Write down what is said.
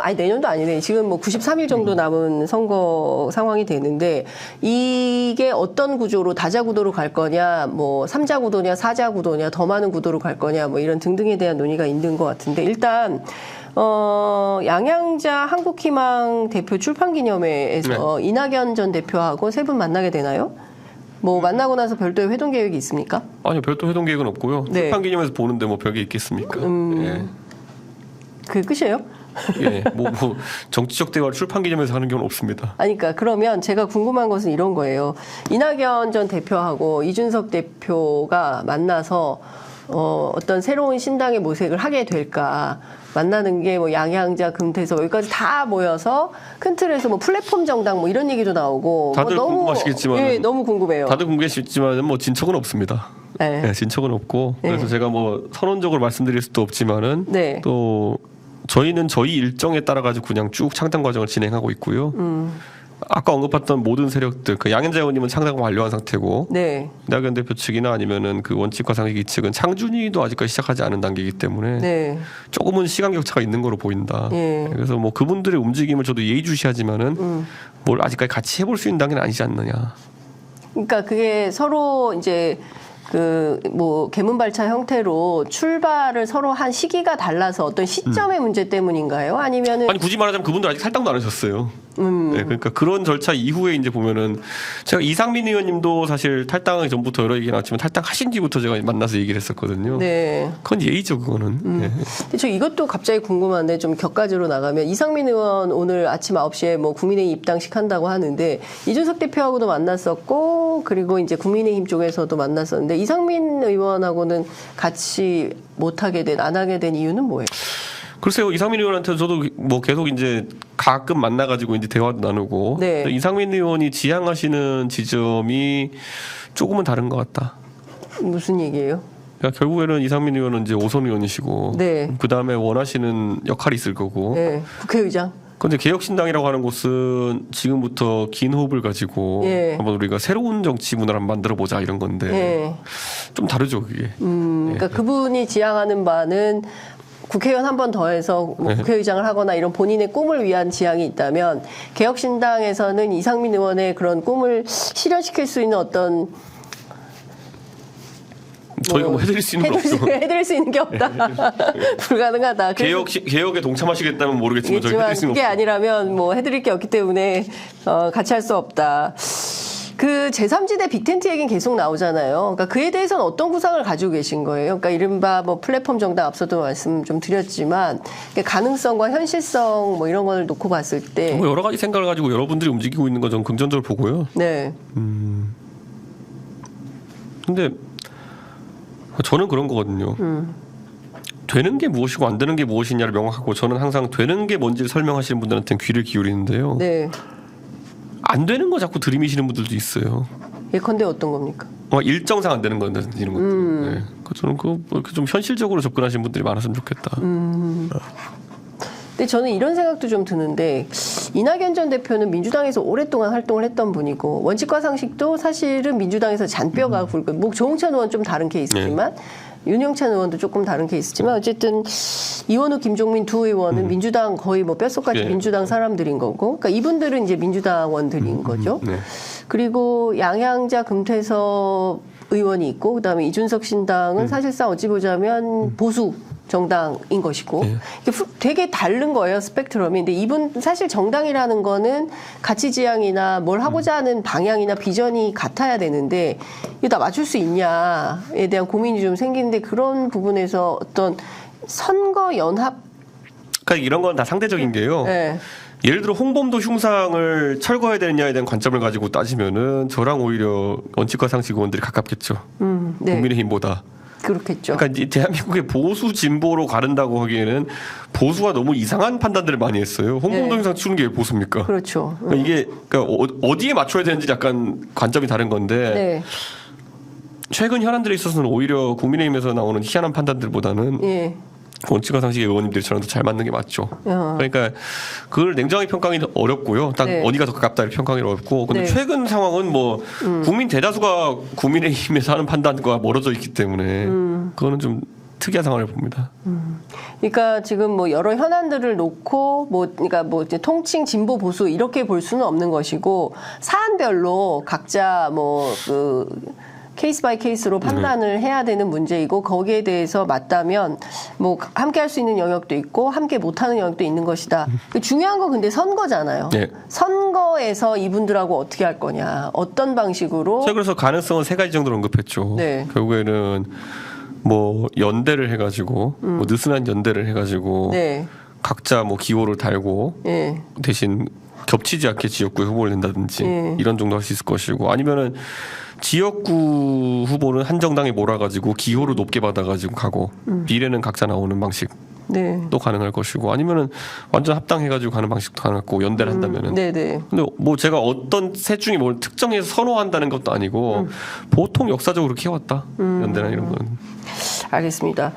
아니 내년도 아니네. 지금 뭐 93일 정도 남은 선거 상황이 되는데 이게 어떤 구조로 다자 구도로 갈 거냐, 뭐 3자 구도냐, 4자 구도냐, 더 많은 구도로 갈 거냐, 뭐 이런 등등에 대한 논의가 있는 것 같은데 일단 양양자 한국희망 대표 출판기념회에서 이낙연 전 대표하고 세 분 만나게 되나요? 뭐 만나고 나서 별도의 회동 계획이 있습니까? 아니요, 별도 회동 계획은 없고요. 네. 출판기념회에서 보는데 뭐 별게 있겠습니까? 예. 그게 끝이에요? 예, 뭐 정치적 대화를 출판기념회에서 하는 경우는 없습니다. 아니, 그러니까 그러면 제가 궁금한 것은 이런 거예요. 이낙연 전 대표하고 이준석 대표가 만나서 어떤 새로운 신당의 모색을 하게 될까? 만나는 게 뭐 양양자, 금태섭 여기까지 다 모여서 큰 틀에서 뭐 플랫폼 정당 뭐 이런 얘기도 나오고 다들 뭐 너무 궁금하시겠지만, 예, 너무 궁금해요. 다들 궁금하시겠지만 뭐 진척은 없습니다. 네. 네, 진척은 없고 그래서 네. 제가 뭐 선언적으로 말씀드릴 수도 없지만은 네. 또 저희는 저희 일정에 따라 가지고 그냥 쭉 창당 과정을 진행하고 있고요. 아까 언급했던 모든 세력들, 그 양현자 의원님은 창당 완료한 상태고, 네. 이낙연 대표 측이나 아니면은 그 원칙과 상위기 측은 창준이도 아직까지 시작하지 않은 단계이기 때문에 네. 조금은 시간 격차가 있는 거로 보인다. 예. 그래서 뭐 그분들의 움직임을 저도 예의주시하지만은 뭘 아직까지 같이 해볼 수 있는 단계는 아니지 않느냐. 그러니까 그게 서로 이제 그 뭐 개문발차 형태로 출발을 서로 한 시기가 달라서 어떤 시점의 문제 때문인가요? 아니면은 아니 굳이 말하자면 그분들 아직 탈당도 안 하셨어요. 네, 그러니까 그런 절차 이후에 이제 보면은 제가 이상민 의원님도 사실 탈당하기 전부터 여러 얘기 나왔지만 탈당하신 뒤부터 제가 만나서 얘기를 했었거든요. 네. 그건 예의죠, 그거는. 네. 근데 저 이것도 갑자기 궁금한데 좀 격가지로 나가면 이상민 의원 오늘 아침 9시에 뭐 국민의힘 입당식 한다고 하는데 이준석 대표하고도 만났었고 그리고 이제 국민의힘 쪽에서도 만났었는데 이상민 의원하고는 같이 못하게 된, 안 하게 된 이유는 뭐예요? 글쎄요, 이상민 의원한테 저도 뭐 계속 이제 가끔 만나가지고 이제 대화도 나누고. 네. 이상민 의원이 지향하시는 지점이 조금은 다른 것 같다. 무슨 얘기예요? 그러니까 결국에는 이상민 의원은 이제 오선 의원이시고. 네. 그 다음에 원하시는 역할이 있을 거고. 네. 국회의장. 그런데 개혁신당이라고 하는 곳은 지금부터 긴 호흡을 가지고 예. 한번 우리가 새로운 정치 문화를 한번 만들어 보자 이런 건데 예. 좀 다르죠, 그게. 그러니까 그분이 지향하는 바는 국회의원 한 번 더해서 뭐 국회의장을 하거나 이런 본인의 꿈을 위한 지향이 있다면 개혁신당에서는 이상민 의원의 그런 꿈을 실현시킬 수 있는 어떤 저희가 뭐 해드릴 수 있는 건 없죠. 해드릴 수 있는 게 없다. 불가능하다. 개혁에 동참하시겠다면 모르겠지만 저희 해드릴 수는 그게 없죠. 아니라면 뭐 해드릴 게 없기 때문에 같이 할 수 없다. 그 제3지대 빅텐트 얘기는 계속 나오잖아요. 그러니까 그에 대해서는 어떤 구상을 가지고 계신 거예요? 그러니까 이른바 뭐 플랫폼 정당 앞서도 말씀 좀 드렸지만 가능성과 현실성 뭐 이런 걸 놓고 봤을 때 뭐 여러 가지 생각을 가지고 여러분들이 움직이고 있는 건 전 긍정적으로 보고요. 네. 근데 저는 그런 거거든요. 되는 게 무엇이고 안 되는 게 무엇이냐를 명확하고 저는 항상 되는 게 뭔지를 설명하시는 분들한테는 귀를 기울이는데요. 네. 안 되는 거 자꾸 들이미시는 분들도 있어요. 예컨대 어떤 겁니까? 일정상 안 되는 건데 이런 것들. 네. 저는 이렇게 좀 현실적으로 접근하시는 분들이 많았으면 좋겠다. 근데 저는 이런 생각도 좀 드는데 이낙연 전 대표는 민주당에서 오랫동안 활동을 했던 분이고 원칙과 상식도 사실은 민주당에서 잔뼈가 굵고 뭐 조홍천 의원 좀 다른 케이스지만 윤영찬 의원도 조금 다른 케이스지만 어쨌든 이원우, 김종민 두 의원은 민주당 거의 뭐 뼛속까지 민주당 사람들인 거고 그러니까 이분들은 이제 민주당원들인 거죠. 네. 그리고 양양자, 금태섭 의원이 있고 그다음에 이준석 신당은 사실상 어찌 보자면 보수 정당인 것이고 이게 되게 다른 거예요, 스펙트럼이. 근데 이분 사실 정당이라는 거는 가치 지향이나 뭘 하고자 하는 방향이나 비전이 같아야 되는데 이거 다 맞출 수 있냐에 대한 고민이 좀 생기는데 그런 부분에서 어떤 선거 연합 그러니까 이런 건 다 상대적인 게요. 네. 예를 들어 홍범도 흉상을 철거해야 되느냐에 대한 관점을 가지고 따지면은 저랑 오히려 원칙과 상식 의원들이 가깝겠죠. 네. 국민의힘보다. 그렇겠죠. 그러니까 이제 대한민국의 보수 진보로 가른다고 하기에는 보수가 너무 이상한 판단들을 많이 했어요. 홍범도 흉상 치우는 게 왜 보수입니까? 그렇죠. 그러니까 이게 그러니까 어디에 맞춰야 되는지 약간 관점이 다른 건데 네. 최근 현안들에 있어서는 오히려 국민의힘에서 나오는 희한한 판단들보다는 예. 원칙과 상식의 의원님들처럼 더 잘 맞는 게 맞죠. 그러니까 그걸 냉정하게 평가하기 어렵고요. 딱 네. 어디가 더 가깝다를 평가하기 어렵고. 근데 네. 최근 상황은 뭐 국민 대다수가 국민의힘에서 하는 판단과 멀어져 있기 때문에 그거는 좀 특이한 상황을 봅니다. 그러니까 지금 뭐 여러 현안들을 놓고 그러니까 이제 통칭 진보 보수 이렇게 볼 수는 없는 것이고 사안별로 각자 케이스 바이 케이스로 판단을 해야 되는 문제이고 거기에 대해서 맞다면 뭐 함께 할 수 있는 영역도 있고 함께 못하는 영역도 있는 것이다. 중요한 건 근데 선거잖아요. 네. 선거에서 이분들하고 어떻게 할 거냐, 어떤 방식으로. 제가 그래서 가능성은 3가지 정도로 언급했죠. 네. 결국에는 뭐 연대를 해가지고 뭐 느슨한 연대를 해가지고 네. 각자 뭐 기호를 달고 예. 대신 겹치지 않게 지역구 후보를 낸다든지 이런 정도 할 수 있을 것이고 아니면은 지역구 후보는 한 정당에 몰아가지고 기호를 높게 받아가지고 가고 비례는 각자 나오는 방식도 네. 가능할 것이고 아니면은 완전 합당해가지고 가는 방식도 가능하고 연대를 한다면은. 네네. 근데 뭐 제가 어떤 셋 중에 뭘 특정해서 선호한다는 것도 아니고 보통 역사적으로 그렇게 해왔다 연대나 이런 건. 알겠습니다.